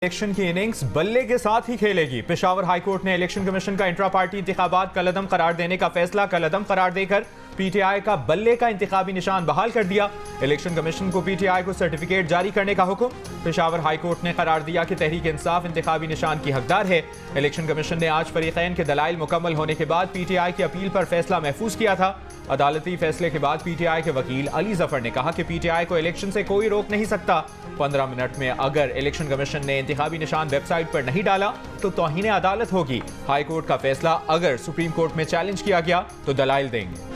Election की innings बल्ले के साथ ही खेलेगी। पेशावर हाईकोर्ट ने इलेक्शन कमीशन का इंट्रा पार्टी इंतखाबात कलअदम करार देने का फैसला कलअदम करार देकर पीटीआई का बल्ले का इंतखाबी निशान बहाल कर दिया। इलेक्शन कमीशन को पीटीआई को सर्टिफिकेट जारी करने का हुक्म। पेशावर हाईकोर्ट ने करार दिया कि तहरीक इंसाफ इंतखाबी निशान की हकदार है। इलेक्शन कमीशन ने आज फरीकैन के दलाइल मुकम्मल होने के बाद पीटीआई की अपील पर फैसला महफूज किया था। अदालती फैसले के बाद पीटीआई के वकील अली जफर ने कहा कि पीटीआई को इलेक्शन से कोई रोक नहीं सकता। 15 मिनट में अगर इलेक्शन कमीशन ने इंतखाबी निशान वेबसाइट पर नहीं डाला तो तौहीन अदालत होगी। हाईकोर्ट का फैसला अगर सुप्रीम कोर्ट में चैलेंज किया गया तो दलाइल देंगे।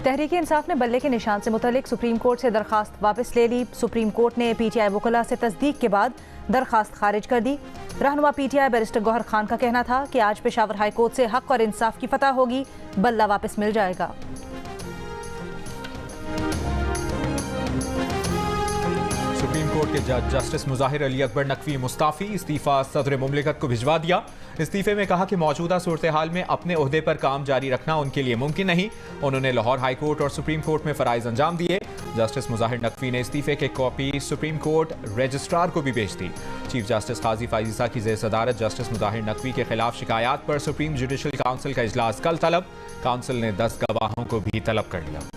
तहरीक इंसाफ ने बल्ले के निशान से मुतल्लिक सुप्रीम कोर्ट से दरखास्त वापस ले ली। सुप्रीम कोर्ट ने पीटीआई वकला से तस्दीक के बाद दरखास्त खारिज कर दी। रहनुमा पीटीआई बैरिस्टर गौहर खान का कहना था कि आज पेशावर हाईकोर्ट से हक और इंसाफ की फतह होगी, बल्ला वापस मिल जाएगा। सुप्रीम कोर्ट के जज जस्टिस मुजाहिर अली अकबर नकवी मुस्ताफी इस्तीफा सदर मुमलिकत को भिजवा दिया। इस्तीफे में कहा कि मौजूदा सूरत हाल में अपने ओहदे पर काम जारी रखना उनके लिए मुमकिन नहीं। उन्होंने लाहौर हाई कोर्ट और सुप्रीम कोर्ट में फराइज अंजाम दिए। जस्टिस मुजाहिर नकवी ने इस्तीफे की कॉपी सुप्रीम कोर्ट रजिस्ट्रार को भी भेज दी। चीफ जस्टिस काजी फाइजा की ज़ेर सदारत जस्टिस मुजाहिर नकवी के खिलाफ शिकायत पर सुप्रीम जुडिशल काउंसिल का इजलास कल तलब। काउंसिल ने 10 गवाहों को भी तलब कर लिया।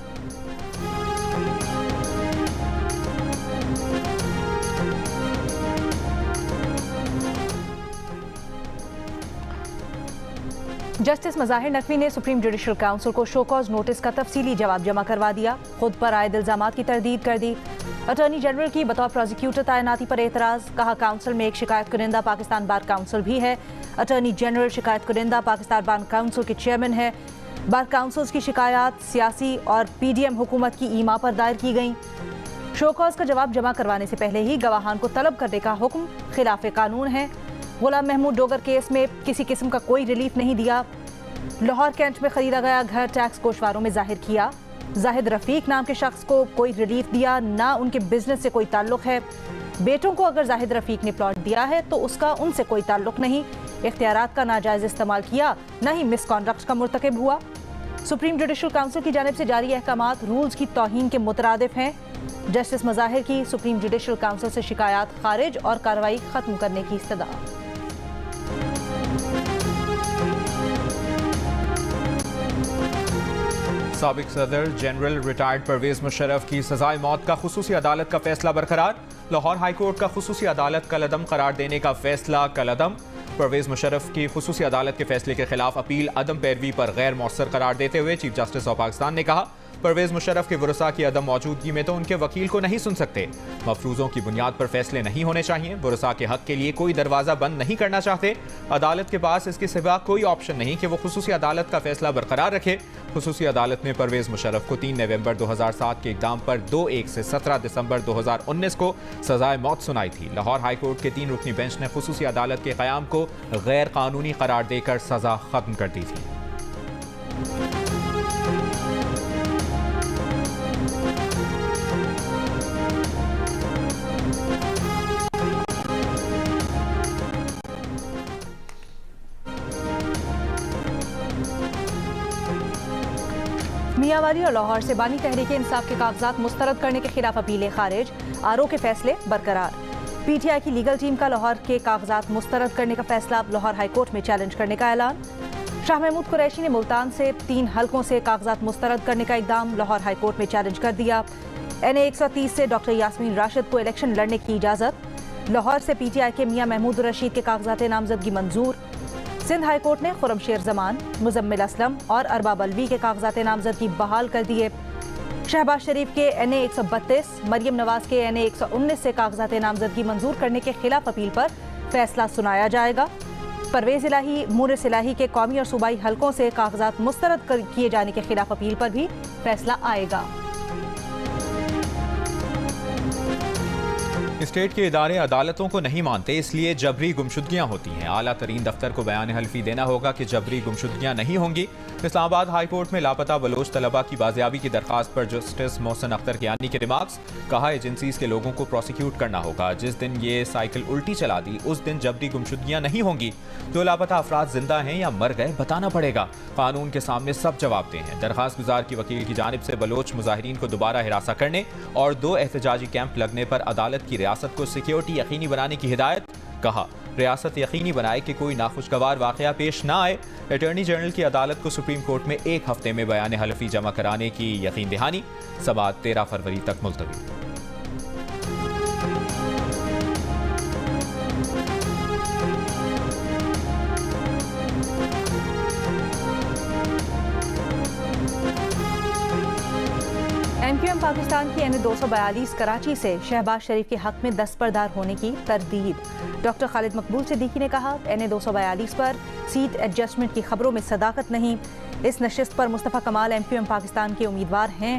जस्टिस मुजाहिर नकवी ने सुप्रीम जुडिशल काउंसिल को शो कॉज नोटिस का तफसीली जवाब जमा करवा दिया। खुद पर आयद इल्जामात की तरदीद कर दी। अटॉर्नी जनरल की बतौर प्रोसिक्यूटर तैनाती पर एतराज़। कहा काउंसिल में एक शिकायत कुनिंदा पाकिस्तान बार काउंसिल भी है। अटॉर्नी जनरल शिकायत कुनिंदा पाकिस्तान बार काउंसिल के चेयरमैन है। बार काउंसिल्स की शिकायत सियासी और पीडीएम हुकूमत की ईमा पर दायर की गई। शो कॉज का जवाब जमा करवाने से पहले ही गवाहान को तलब करने का हुक्म खिलाफ कानून है। गुलाम महमूद डोगर केस में किसी किस्म का कोई रिलीफ नहीं दिया। लाहौर कैंट में खरीदा गया घर टैक्स गोशवारों में जाहिर किया। जाहिद रफीक नाम के शख्स को कोई रिलीफ दिया, ना उनके बिजनेस से कोई ताल्लुक है। बेटों को अगर जाहिद रफीक ने प्लॉट दिया है तो उसका उनसे कोई ताल्लुक नहीं। इख्तियारात का नाजायज इस्तेमाल किया, न ही मिसकॉन्डक्ट का मुर्तकिब हुआ। सुप्रीम जुडिशल काउंसिल की जानिब से जारी अहकामात रूल्स की तौहीन के मुतरादिफ हैं। जस्टिस मुजाहिर की सुप्रीम जुडिशल काउंसिल से शिकायत खारिज और कार्रवाई खत्म करने की इस्तदा। साबिक सदर जनरल रिटायर्ड परवेज मुशर्रफ की सजाए मौत का खुसूसी अदालत का फैसला बरकरार। लाहौर हाई कोर्ट का खुसूसी अदालत कलअदम करार देने का फैसला कलअदम। परवेज मुशर्रफ की खुसूसी अदालत के फैसले के खिलाफ अपील अदम पैरवी पर गैर मौसर करार देते हुए चीफ जस्टिस ऑफ पाकिस्तान ने कहा परवेज मुशर्रफ के वरसा की अदम मौजूदगी में तो उनके वकील को नहीं सुन सकते। मफरूजों की बुनियाद पर फैसले नहीं होने चाहिए। वरसा के हक के लिए कोई दरवाजा बंद नहीं करना चाहते। अदालत के पास इसके सिवा कोई ऑप्शन नहीं कि वो खुसूसी अदालत का फैसला बरकरार रखे। खुसूसी अदालत ने परवेज मुशर्रफ को 3 नवंबर 2007 के इक़दाम पर 2-1 से 17 दिसंबर 2019 को सजाए मौत सुनाई थी। लाहौर हाई कोर्ट के 3 रुकनी बेंच ने खुसूसी अदालत के क़याम को गैर कानूनी करार देकर सजा खत्म कर दी थी। मियांवाली और लाहौर से बानी तहरीक इंसाफ के कागजात मुस्तरद करने के खिलाफ अपीलें खारिज। आरओ के फैसले बरकरार। पीटीआई की लीगल टीम का लाहौर के कागजात मुस्तरद करने का फैसला लाहौर हाई कोर्ट में चैलेंज करने का ऐलान। शाह महमूद कुरैशी ने मुल्तान से 3 हलकों से कागजात मुस्तरद करने का इक़दाम लाहौर हाई कोर्ट में चैलेंज कर दिया। NA 130 से डॉक्टर यास्मीन राशिद को इलेक्शन लड़ने की इजाज़त। लाहौर से पीटीआई के मियां महमूद रशीद के कागजात नामजदगी मंजूर। सिंध हाई कोर्ट ने खुरमशेर जमान, मुजम्मिल असलम और अरबाब अलवी के कागजात नामजदगी बहाल कर दिए। शहबाज शरीफ के NA 132, मरियम नवाज के NA 119 से कागजात नामजदगी मंजूर करने के खिलाफ अपील पर फैसला सुनाया जाएगा। परवेज इलाही, मुनिस इलाही के कौमी और सूबाई हलकों से कागजात मुस्तरद किए जाने के खिलाफ अपील पर भी फैसला आएगा। स्टेट के इदारे अदालतों को नहीं मानते, इसलिए जबरी गुमशुदगियां होती हैं। आला तरीन दफ्तर को बयान हल्फी देना होगा कि जबरी गुमशुदगियां नहीं होंगी। इस्लामाबाद हाई कोर्ट में लापता बलोच तलबा की बाजियाबी की दरखास्त पर जस्टिस मोहसिन अख्तर कियानी के रिमार्क्स। कहा, एजेंसीज के लोगों को प्रोसिक्यूट करना होगा। जिस दिन ये साइकिल उल्टी चला दी उस दिन जबरी गुमशुदगियां नहीं होंगी। जो लापता अफराद जिंदा हैं या मर गए बताना पड़ेगा। कानून के सामने सब जवाबदेह हैं। दरखास्त गुजार की वकील की जानिब से बलोच मुजाहिरीन को दोबारा हिरासा करने और 2 एहतजाजी कैंप लगने पर अदालत की रियासत को सिक्योरिटी यकीनी बनाने की हिदायत। कहा, रियासत यकीनी बनाए कि कोई नाखुशगवार वाकया पेश ना आए। अटॉर्नी जनरल की अदालत को सुप्रीम कोर्ट में 1 हफ्ते में बयान हलफी जमा कराने की यकीन दहानी। समाअत 13 फरवरी तक मुलतवी। MQM पाकिस्तान की NA-242 कराची से शहबाज शरीफ के हक में दस्तबरदार होने की तरदीद। डॉक्टर खालिद मकबूल सिद्दीकी ने कहा, NA-242 पर सीट एडजस्टमेंट की खबरों में सदाकत नहीं। इस नशिस्त पर मुस्तफ़ा कमाल MQM पाकिस्तान के उम्मीदवार हैं।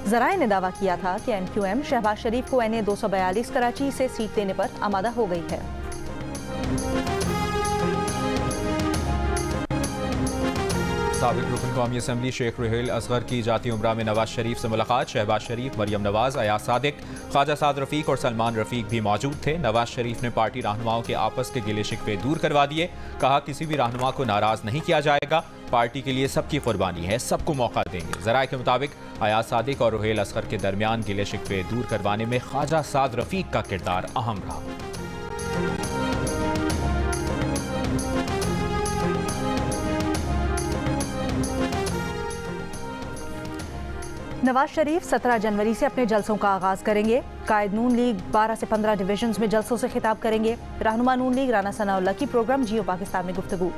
ज़राए ने दावा किया था कि MQM शहबाज शरीफ को NA-242 कराची से सीट देने पर आमादा हो गई है। साबिक रुकन कौमी असम्बली शेख रुहेल असगर की जाती उम्रा में नवाज शरीफ से मुलाकात। शहबाज शरीफ, मरियम नवाज, अयाज सादिक, ख्वाजा साद रफीक और सलमान रफीक भी मौजूद थे। नवाज शरीफ ने पार्टी रहनुमाओं के आपस के गिले शिकवे दूर करवा दिए। कहा, किसी भी रहनुमा को नाराज नहीं किया जाएगा। पार्टी के लिए सबकी कुर्बानी है, सबको मौका देंगे। ज़राए के मुताबिक अयाज सादिक और रुहेल असगर के दरमियान गिले शिकवे दूर करवाने में ख्वाजा साद रफीक का किरदार अहम रहा। नवाज शरीफ 17 जनवरी से अपने जलसों का आगाज करेंगे। कायद नून लीग 12 से 15 डिवीजन्स में जलसों से खिताब करेंगे। रहनुमा नून लीग राना सनाउल्लाह की प्रोग्राम जियो पाकिस्तान में गुफ्तगू।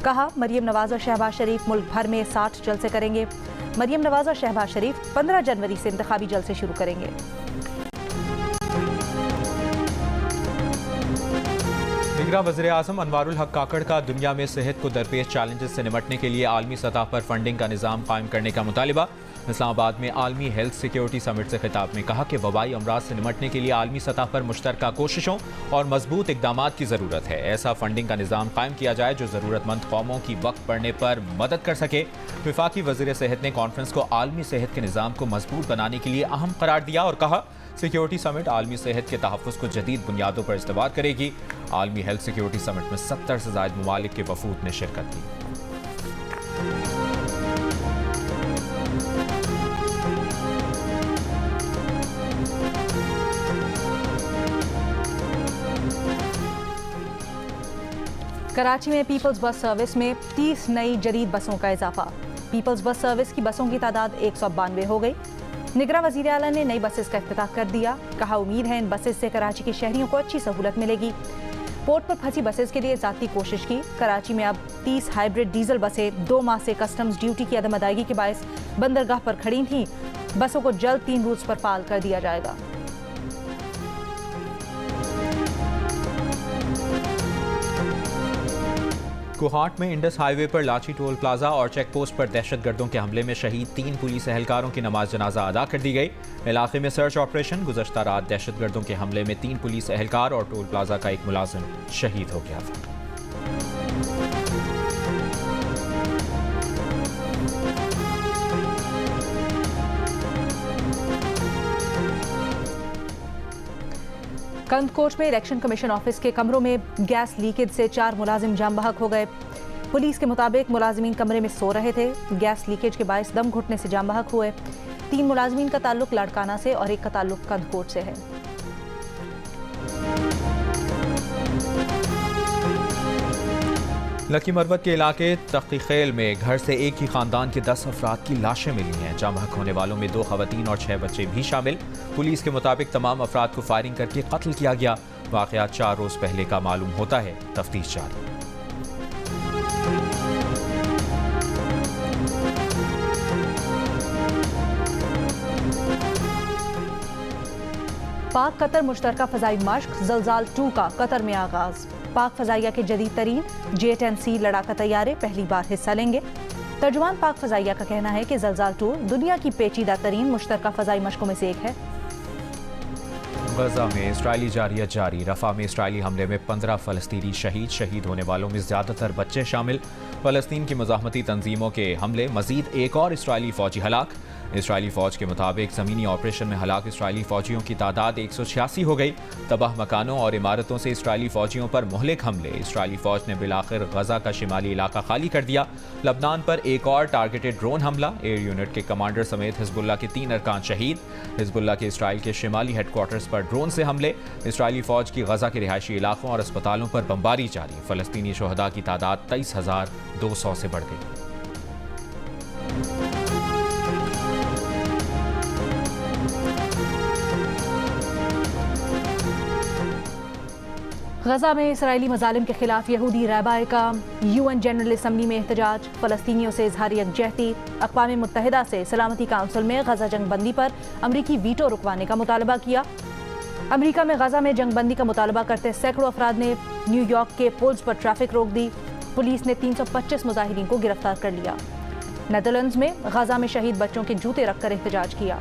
कहा, मरियम नवाज और शहबाज शरीफ मुल्क भर में 60 जलसे करेंगे। मरियम नवाज और शहबाज शरीफ 15 जनवरी से इंतखाबी जलसे शुरू करेंगे। निगरान वज़ीर-ए-आज़म अनवारुल हक काकड़ का दुनिया में सेहत को दरपेश चैलेंजेस से निपटने के लिए आलमी सतह पर फंडिंग का निज़ाम कायम करने का मुतालिबा। इस्लामाबाद में आलमी हेल्थ सिक्योरिटी समिट से खिताब में कहा कि वबाई अमराज से निपटने के लिए आलमी सतह पर मुश्तरका कोशिशों और मजबूत इकदामात की ज़रूरत है। ऐसा फंडिंग का निज़ाम कायम किया जाए जो ज़रूरतमंद कौमों की वक्त पड़ने पर मदद कर सके। वफाकी वज़ीर सेहत ने कॉन्फ्रेंस को आलमी सेहत के निज़ाम को मजबूत बनाने के लिए अहम करार दिया और कहा, सिक्योरिटी समिट आलमी सेहत के तहफ़्फ़ुज़ को जदीद बुनियादों पर इस्तेमाल करेगी। आलमी हेल्थ सिक्योरिटी समिट में 70 से ज़ायद ममालिक के वफूद ने शिरकत की। कराची में पीपल्स बस सर्विस में 30 नई जदीद बसों का इजाफा। पीपल्स बस सर्विस की बसों की तादाद 192 हो गई। निगरान वज़ीर आला ने नई बसेस का इफ्तिताह कर दिया। कहा, उम्मीद है इन बसेस से कराची के शहरियों को अच्छी सहूलत मिलेगी। पोर्ट पर फंसी बसेस के लिए ज़ाती कोशिश की। कराची में अब 30 हाइब्रिड डीजल बसें 2 माह से कस्टम्स ड्यूटी की अदम अदायगी के बायस बंदरगाह पर खड़ी थीं। बसों को जल्द 3 रूट्स पर फाल कर दिया जाएगा। कोहाट में इंडस हाईवे पर लाची टोल प्लाजा और चेक पोस्ट पर दहशतगर्दों के हमले में शहीद 3 पुलिस एहलकारों की नमाज जनाजा अदा कर दी गई। इलाके में सर्च ऑपरेशन। गुज़श्ता रात दहशतगर्दों के हमले में 3 पुलिस एहलकार और टोल प्लाजा का एक मुलाजिम शहीद हो गया था। कंदकोट में इलेक्शन कमीशन ऑफिस के कमरों में गैस लीकेज से 4 मुलाजिम जाम बहक हो गए। पुलिस के मुताबिक मुलाजिमीन कमरे में सो रहे थे। गैस लीकेज के बायस दम घुटने से जाम बहक हुए। 3 मुलाजिमीन का ताल्लुक लाड़काना से और एक का ताल्लुक कंदकोट से है। लकी मरवत के इलाके तख्ती खेल में घर से एक ही खानदान के 10 अफराद की लाशें मिली हैं। जाम बहक होने वालों में 2 खवातीन और 6 बच्चे भी शामिल। पुलिस के मुताबिक तमाम अफराद को फायरिंग करके कत्ल किया गया। वाक़यात 4 रोज पहले का मालूम होता है। तफ्तीश जारी। पाक कतर मुश्तरका फ़ज़ाई मश्क ज़लज़ाल 2 का कतर में आगाज। पाक फ़ज़ाइया के जदीद तरीन J-10C लड़ाका तैयारे पहली बार हिस्सा लेंगे। तर्जुमान पाक फ़ज़ाइया का कहना है कि ज़लज़ाल 2 दुनिया की पेचीदा तरीन मुश्तरका फ़ज़ाई मश्कों में से एक है। गजा में इसराइली जारियत जारी। रफा में इसराइली हमले में 15 फलस्तीनी शहीद होने वालों में ज़्यादातर बच्चे शामिल। फलस्तीन की मुज़ाहमती तंजीमों के हमले, मजीद एक और इसराइली फ़ौजी हलाक। इसराइली फ़ौज के मुताबिक ज़मीनी ऑपरेशन में हलाक इसराइली फ़ौजियों की तादाद 186 हो गई। तबाह मकानों और इमारतों से इसराइली फ़ौजियों पर मुहलिक हमले। इसराइली फ़ौज ने बिलाखिर गजा का शिमाली इलाका खाली कर दिया। लबनान पर एक और टारगेटेड ड्रोन हमला। एयर यूनिट के कमांडर समेत हिजबुल्लाह के 3 अरकान शहीद। हिजबुल्लाह के इसराइल के शिमाली हेडक्वार्टर्स पर ड्रोन से हमले। इसराइली फ़ौज की गजा के रिहायशी इलाकों और अस्पतालों पर बमबारी जारी। फ़लस्तीनी शहदा की तादाद 23,200 से बढ़ गई। गजा में इसराइली मजालिम के खिलाफ यहूदी रहबाए का UN जनरल असम्बली में एहतजाज। फ़लस्तीनियों से इजहार यकजहती। अक़वाम मुत्तहिदा से सलामती काउंसिल में गजा जंगबंदी पर अमरीकी वीटो रुकवाने का मुतालबा किया। अमरीका में गजा में जंगबंदी का मुतालबा करते सैकड़ों अफराद ने न्यूयॉर्क के पुल्स पर ट्रैफिक रोक दी। पुलिस ने 325 मुजाहिरीन को गिरफ्तार कर लिया। नेदरलैंड्स में गजा में शहीद बच्चों के जूते रखकर एहतजाज किया।